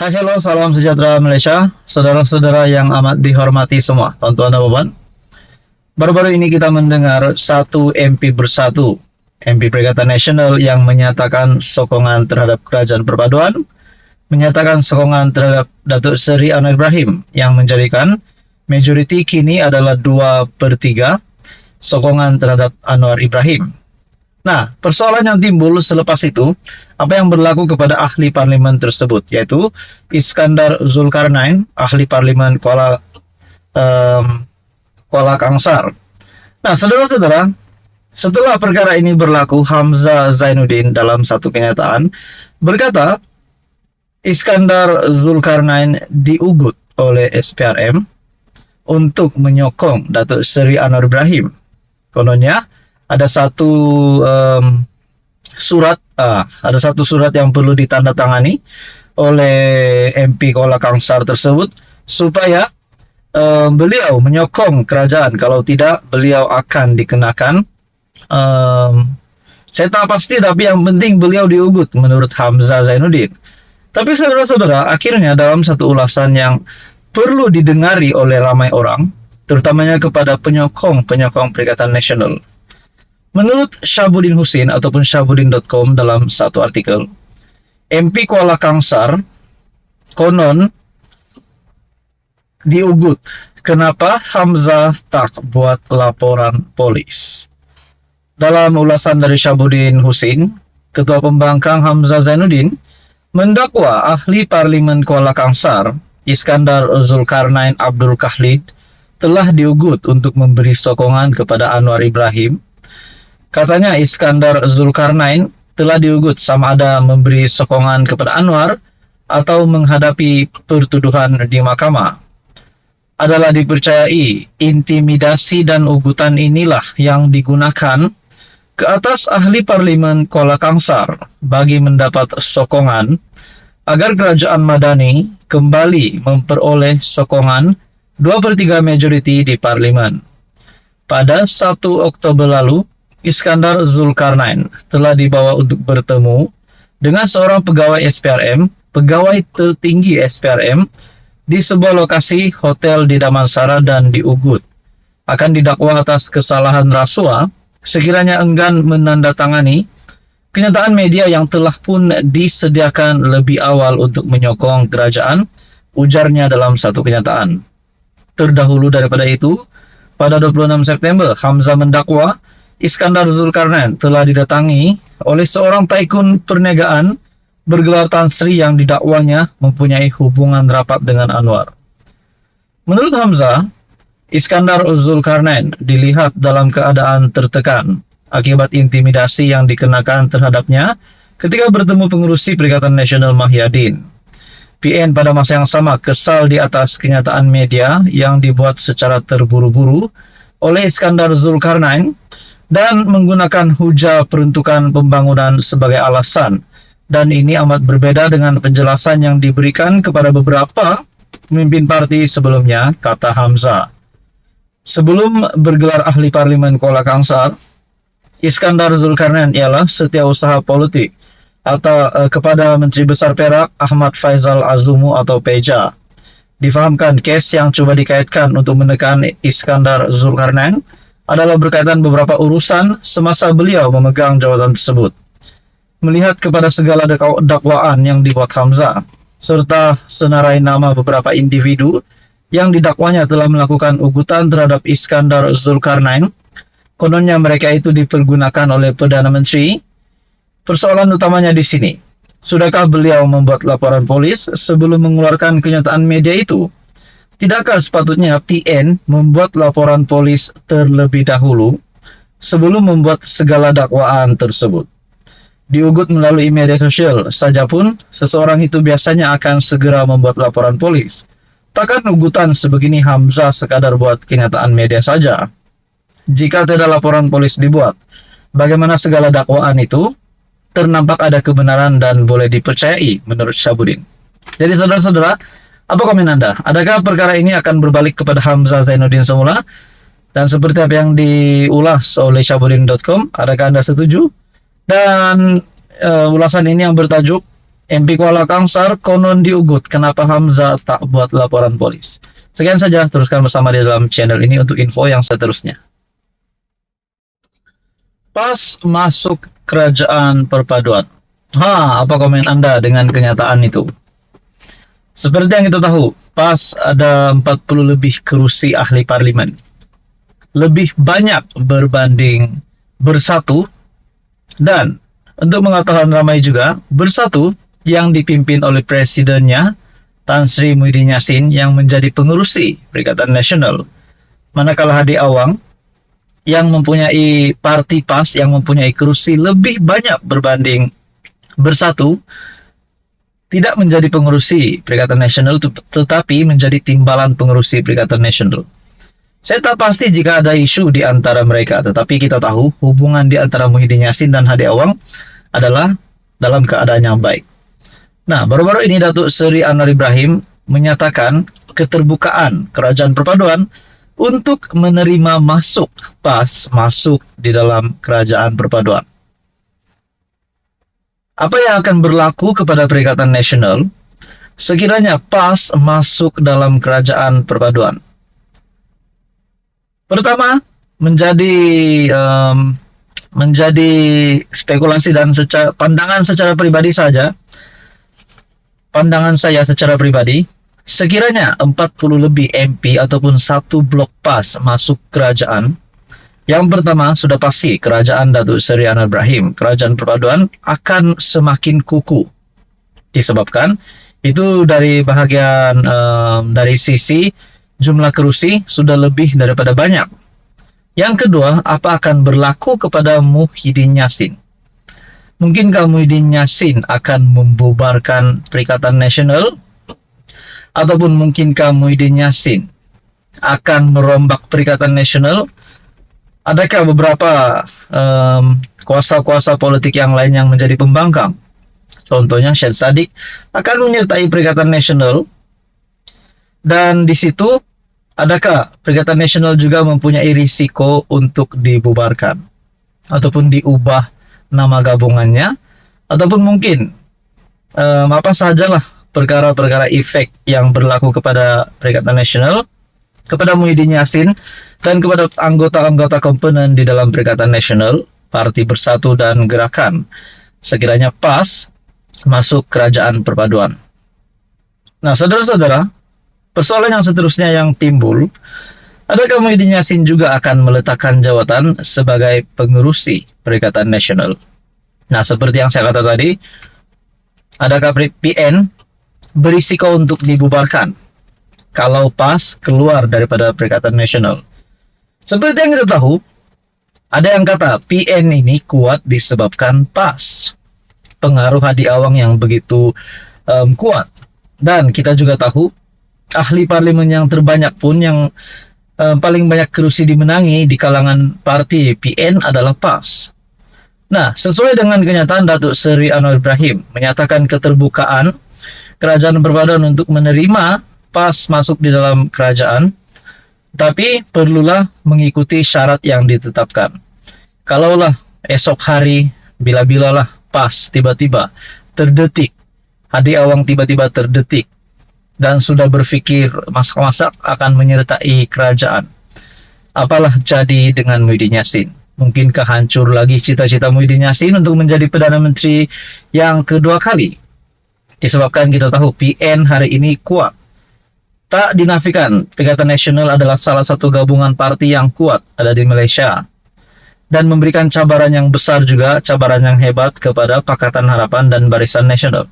Hai, hello, salam sejahtera Malaysia, saudara-saudara yang amat dihormati semua, tuan-tuan dan puan. Baru-baru ini kita mendengar satu MP bersatu, MP Perikatan Nasional yang menyatakan sokongan terhadap Kerajaan Perpaduan, menyatakan sokongan terhadap Datuk Seri Anwar Ibrahim, yang menjadikan majoriti kini adalah 2/3 sokongan terhadap Anwar Ibrahim. Nah, persoalan yang timbul selepas itu, apa yang berlaku kepada ahli parlimen tersebut, yaitu Iskandar Zulkarnain, ahli parlimen Kuala Kangsar. Nah, saudara-saudara, setelah perkara ini berlaku, Hamzah Zainuddin dalam satu kenyataan berkata, Iskandar Zulkarnain diugut oleh SPRM untuk menyokong Datuk Seri Anwar Ibrahim. Kononnya, ada satu surat yang perlu ditandatangani oleh MP Kuala Kangsar tersebut supaya beliau menyokong kerajaan. Kalau tidak, beliau akan dikenakan saya tak pasti, tapi yang penting beliau diugut menurut Hamzah Zainuddin. Tapi saudara-saudara, akhirnya dalam satu ulasan yang perlu didengari oleh ramai orang, terutamanya kepada penyokong Perikatan Nasional, menurut Syabuddin Husin ataupun Syabuddin.com dalam satu artikel, MP Kuala Kangsar konon diugut. Kenapa Hamzah tak buat laporan polis? Dalam ulasan dari Syabuddin Husin, Ketua Pembangkang Hamzah Zainuddin mendakwa ahli parlimen Kuala Kangsar, Iskandar Zulkarnain Abdul Khalid, telah diugut untuk memberi sokongan kepada Anwar Ibrahim. Katanya Iskandar Zulkarnain telah diugut sama ada memberi sokongan kepada Anwar atau menghadapi pertuduhan di mahkamah. Adalah dipercayai intimidasi dan ugutan inilah yang digunakan ke atas ahli parlimen Kuala Kangsar bagi mendapat sokongan agar kerajaan Madani kembali memperoleh sokongan 2/3 majoriti di parlimen. Pada 1 Oktober lalu, Iskandar Zulkarnain telah dibawa untuk bertemu dengan seorang pegawai SPRM, pegawai tertinggi SPRM, di sebuah lokasi hotel di Damansara dan diugut. Akan didakwa atas kesalahan rasuah sekiranya enggan menandatangani kenyataan media yang telah pun disediakan lebih awal untuk menyokong kerajaan, ujarnya dalam satu kenyataan. Terdahulu daripada itu, pada 26 September, Hamzah mendakwa Iskandar Zulkarnain telah didatangi oleh seorang taikun perniagaan bergelar Tan Sri yang didakwanya mempunyai hubungan rapat dengan Anwar. Menurut Hamzah, Iskandar Zulkarnain dilihat dalam keadaan tertekan akibat intimidasi yang dikenakan terhadapnya ketika bertemu pengurusi Perikatan Nasional Mahyadin. PN pada masa yang sama kesal di atas kenyataan media yang dibuat secara terburu-buru oleh Iskandar Zulkarnain dan menggunakan hujah peruntukan pembangunan sebagai alasan, dan ini amat berbeda dengan penjelasan yang diberikan kepada beberapa pemimpin parti sebelumnya, kata Hamzah. Sebelum bergelar ahli parlimen Kuala Kangsar, Iskandar Zulkarnain ialah setiausaha politik atau kepada Menteri Besar Perak Ahmad Faizal Azumu atau Peja. Difahamkan kes yang coba dikaitkan untuk menekan Iskandar Zulkarnain adalah berkaitan beberapa urusan semasa beliau memegang jawatan tersebut. Melihat kepada segala dakwaan yang dibuat Hamzah, serta senarai nama beberapa individu yang didakwanya telah melakukan ugutan terhadap Iskandar Zulkarnain, kononnya mereka itu dipergunakan oleh Perdana Menteri. Persoalan utamanya di sini, sudahkah beliau membuat laporan polis sebelum mengeluarkan kenyataan media itu? Tidakkah sepatutnya PN membuat laporan polis terlebih dahulu sebelum membuat segala dakwaan tersebut? Diugut melalui media sosial saja pun, seseorang itu biasanya akan segera membuat laporan polis. Takkan ugutan sebegini Hamzah sekadar buat kenyataan media saja? Jika tidak laporan polis dibuat, bagaimana segala dakwaan itu ternampak ada kebenaran dan boleh dipercayai menurut Syabuddin? Jadi saudara-saudara, apa komen Anda? Adakah perkara ini akan berbalik kepada Hamzah Zainuddin semula? Dan seperti apa yang diulas oleh Syabuddin.com, adakah Anda setuju? Dan ulasan ini yang bertajuk MP Kuala Kangsar konon diugut, kenapa Hamzah tak buat laporan polis? Sekian saja, teruskan bersama di dalam channel ini untuk info yang seterusnya. PAS masuk kerajaan perpaduan. Apa komen Anda dengan kenyataan itu? Seperti yang kita tahu, PAS ada 40 lebih kerusi ahli parlimen. Lebih banyak berbanding Bersatu, dan untuk mengetahui ramai juga, Bersatu yang dipimpin oleh presidennya Tan Sri Muhyiddin Yassin yang menjadi pengerusi Perikatan Nasional, manakala Hadi Awang yang mempunyai parti PAS yang mempunyai kerusi lebih banyak berbanding Bersatu tidak menjadi pengerusi Perikatan Nasional tetapi menjadi timbalan pengerusi Perikatan Nasional. Saya tak pasti jika ada isu di antara mereka, tetapi kita tahu hubungan di antara Muhyiddin Yassin dan Hadi Awang adalah dalam keadaan yang baik. Nah, baru-baru ini Datuk Seri Anwar Ibrahim menyatakan keterbukaan Kerajaan Perpaduan untuk menerima PAS masuk di dalam Kerajaan Perpaduan. Apa yang akan berlaku kepada Perikatan Nasional sekiranya PAS masuk dalam Kerajaan Perpaduan? Pertama, menjadi spekulasi dan pandangan secara pribadi saja. Pandangan saya secara pribadi, sekiranya 40 lebih MP ataupun satu blok PAS masuk kerajaan, yang pertama sudah pasti kerajaan Datuk Seri Anwar Ibrahim, Kerajaan Perpaduan akan semakin kukuh. Disebabkan itu dari bahagian dari sisi jumlah kerusi sudah lebih daripada banyak. Yang kedua, apa akan berlaku kepada Muhyiddin Yassin? Mungkinkah Muhyiddin Yassin akan membubarkan Perikatan Nasional? Ataupun mungkinkah Muhyiddin Yassin akan merombak Perikatan Nasional? Adakah beberapa kuasa-kuasa politik yang lain yang menjadi pembangkang? Contohnya Syed Saddiq akan menyertai Perikatan Nasional, dan di situ adakah Perikatan Nasional juga mempunyai risiko untuk dibubarkan ataupun diubah nama gabungannya, ataupun mungkin apa sajalah perkara-perkara efek yang berlaku kepada Perikatan Nasional, kepada Muhyiddin Yassin dan kepada anggota-anggota komponen di dalam Perikatan Nasional, Parti Bersatu dan Gerakan, sekiranya PAS masuk Kerajaan Perpaduan. Nah, saudara-saudara, persoalan yang seterusnya yang timbul, adakah Muhyiddin Yassin juga akan meletakkan jawatan sebagai pengerusi Perikatan Nasional? Nah, seperti yang saya kata tadi, adakah PN berisiko untuk dibubarkan kalau PAS keluar daripada Perikatan Nasional? Seperti yang kita tahu, ada yang kata PN ini kuat disebabkan PAS, pengaruh Hadi Awang yang begitu kuat. Dan kita juga tahu ahli parlimen yang terbanyak pun yang paling banyak kerusi dimenangi di kalangan parti PN adalah PAS. Nah, sesuai dengan kenyataan Datuk Seri Anwar Ibrahim menyatakan keterbukaan Kerajaan Perpaduan untuk menerima PAS masuk di dalam kerajaan, tapi perlulah mengikuti syarat yang ditetapkan. Kalaulah esok hari bila-bilalah PAS tiba-tiba terdetik, Hadi Awang tiba-tiba terdetik dan sudah berpikir masak-masak akan menyertai kerajaan, apalah jadi dengan Muhyiddin Yassin? Mungkinkah hancur lagi cita-cita Muhyiddin Yassin untuk menjadi Perdana Menteri yang kedua kali? Disebabkan kita tahu PN hari ini kuat. Tak dinafikan, Perikatan Nasional adalah salah satu gabungan parti yang kuat ada di Malaysia dan memberikan cabaran yang besar juga, cabaran yang hebat kepada Pakatan Harapan dan Barisan Nasional.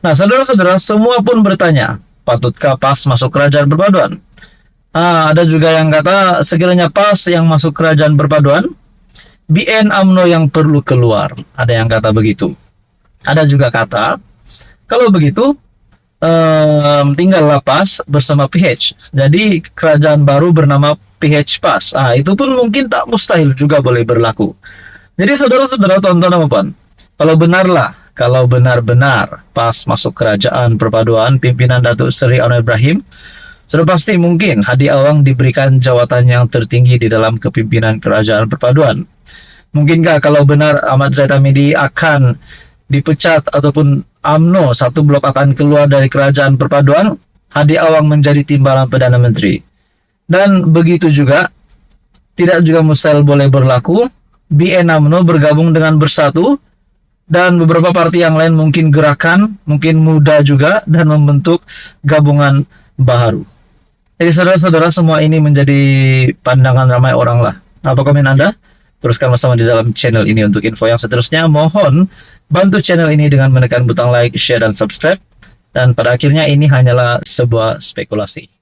Nah, saudara-saudara, semua pun bertanya, patutkah PAS masuk Kerajaan Perpaduan? Ada juga yang kata sekiranya PAS yang masuk Kerajaan Perpaduan, BN UMNO yang perlu keluar. Ada yang kata begitu. Ada juga kata, kalau begitu, tinggallah PAS bersama PH. Jadi kerajaan baru bernama PH PAS. Itu pun mungkin tak mustahil juga boleh berlaku. Jadi saudara-saudara, tonton apa pun, kalau benar-benar PAS masuk Kerajaan Perpaduan pimpinan Datuk Seri Anwar Ibrahim, sudah pasti mungkin Hadi Awang diberikan jawatan yang tertinggi di dalam kepimpinan Kerajaan Perpaduan. Mungkinkah kalau benar Ahmad Zaid Hamidi akan dipecat ataupun UMNO satu blok akan keluar dari kerajaan perpaduan, Hadi Awang menjadi timbalan Perdana Menteri. Dan begitu juga, tidak juga mustahil boleh berlaku, BN UMNO bergabung dengan Bersatu, dan beberapa partai yang lain mungkin gerakan, mungkin muda juga, dan membentuk gabungan baru. Jadi saudara-saudara, semua ini menjadi pandangan ramai orang lah. Apa komen Anda? Teruskan bersama di dalam channel ini untuk info yang seterusnya. Mohon bantu channel ini dengan menekan butang like, share, dan subscribe. Dan pada akhirnya ini hanyalah sebuah spekulasi.